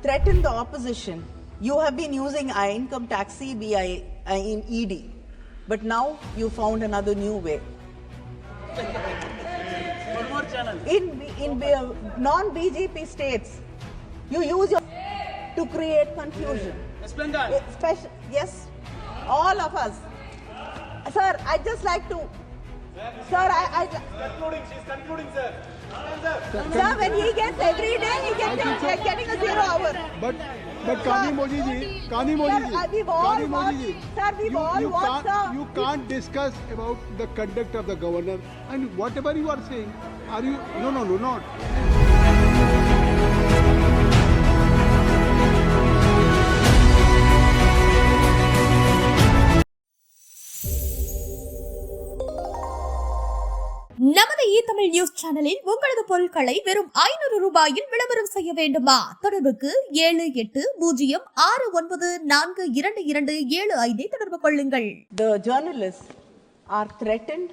threatened the opposition. You have been using income tax, CBI in ED, but now you found another new way. One more channel. In non-BJP states, you use your to create confusion. West Bengal. Yes, all of us. Sir, I just like to. Sir, She's concluding, sir. Sir, when he gets every day, he gets getting a 0 hour. But Kani Modi ji, Sir, we've all watched, sir, we've all watched, sir. you can't discuss about the conduct of the governor and whatever you are saying. Are you? No, not. நமது Tamil news சேனலில் உங்களது பொருட்களை வெறும் 500 ரூபாயில் விளம்பரம் செய்ய வேண்டுமா? தொடர்புக்கு 7806942275 தொடர்பு கொள்ளுங்கள். The journalists are threatened.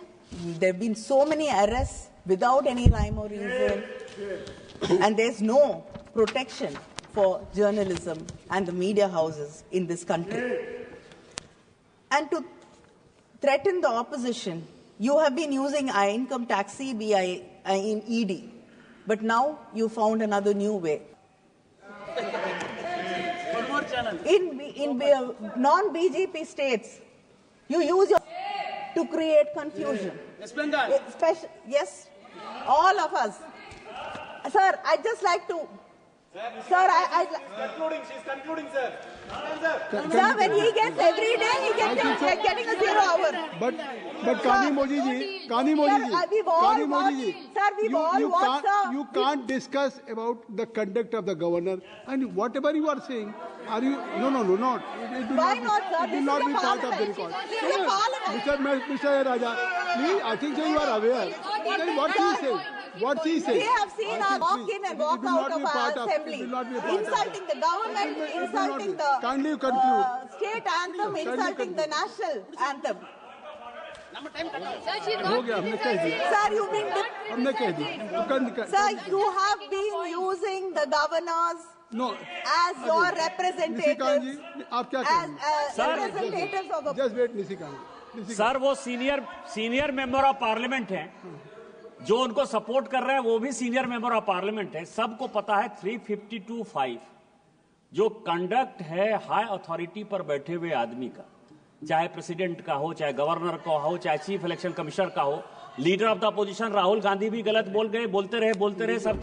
There have been so many arrests without any rhyme or reason, and there's no protection for journalism and the media houses in this country. And to threaten the opposition, you have been using income tax, CBI in ED, but now you found another new way. One more channel. In non-BJP states, you use your to create confusion. West Bengal. Yes, all of us. Sir, I just like to. Sir, She's concluding, sir. Sir, when he gets every day, he gets getting a 0 hour. But Kani Modi ji, we've all watched, sir, we've all watched, sir. You can't discuss about the conduct of the governor and whatever you are saying. Are you? No, not. Why not, sir? It will not be part of the record. This is a parliament. Mr. Raja, please, I think so you are aware. Then what he says? What he says? We have seen our walk in and walk out of our assembly, insulting the government, insulting the state anthem, insulting the national anthem. हो गया हमने कह दिया. Sir, you've been. हमने कह दिया. Sir, you have been using the governors No. as your representatives. जी, आप क्या कह रहे हैं? Representatives of a. Just wait, Nishikant. Sir वो सीनियर मेंबर ऑफ पार्लियामेंट हैं, जो उनको सपोर्ट कर रहे हैं वो भी सीनियर मेंबर ऑफ पार्लियामेंट है. सबको पता है 352(5) जो कंडक्ट है हाई अथॉरिटी पर बैठे हुए आदमी का, चाहे प्रेसिडेंट का हो, चाहे गवर्नर का हो, चाहे चीफ इलेक्शन कमिश्नर का हो. Leader of the opposition Rahul Gandhi भी गलत बोलते रहे, सब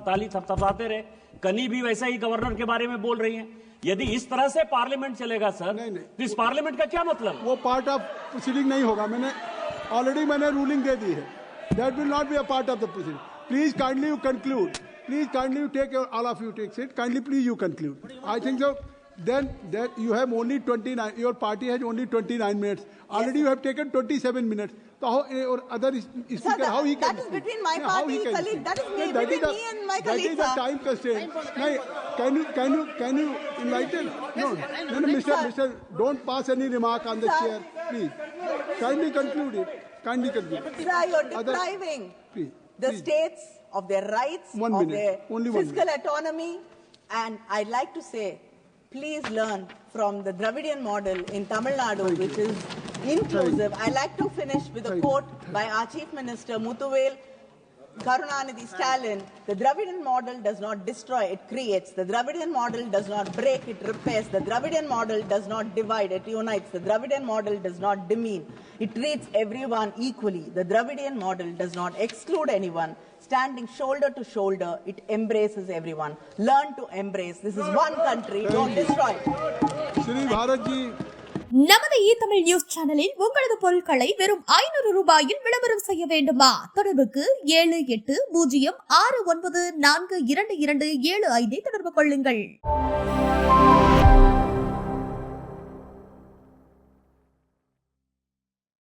ताली थपथपाते रहे. कनी भी वैसा ही गवर्नर के बारे में बोल रही हैं. यदि इस तरह से पार्लियामेंट चलेगा सर, तो इस पार्लियामेंट का क्या मतलब? वो पार्ट ऑफ प्रोसीडिंग नहीं होगा. मैंने रूलिंग दे दी है. That will not be a part of the proceeding. Please kindly you conclude. Please kindly you take all of you take seat. Kindly please you conclude. I think so. Then you have only 29. Your party has only 29 minutes. Already you have taken 27 minutes. So how or other speaker how he can? That is between my party colleague. That is between me and my colleague. That is the time constraint. Can you enlighten? No, Mr. Don't pass any remark on the chair, please. Kindly conclude it. Kindly conclude. Sir, you're depriving the states of their rights, of their fiscal autonomy, and I'd like to say, please learn from the Dravidian model in Tamil Nadu, which is inclusive. I'd like to finish with a quote by our Chief Minister Muthuvel Karunanidhi Stalin. The Dravidian model does not destroy, it creates. The Dravidian model does not break, it repairs. The Dravidian model does not divide, it unites. The Dravidian model does not demean, it treats everyone equally. The Dravidian model does not exclude anyone. Standing shoulder to shoulder, it embraces everyone. Learn to embrace. This is one country, don't destroy it. Shri Bharat ji. நமது Tamil news சேனலில் உங்களது பொருட்களை வெறும் 500 ரூபாயில் விளம்பரம் செய்ய வேண்டுமா? தொடர்புக்கு 7806942275 தொடர்பு கொள்ளுங்கள்.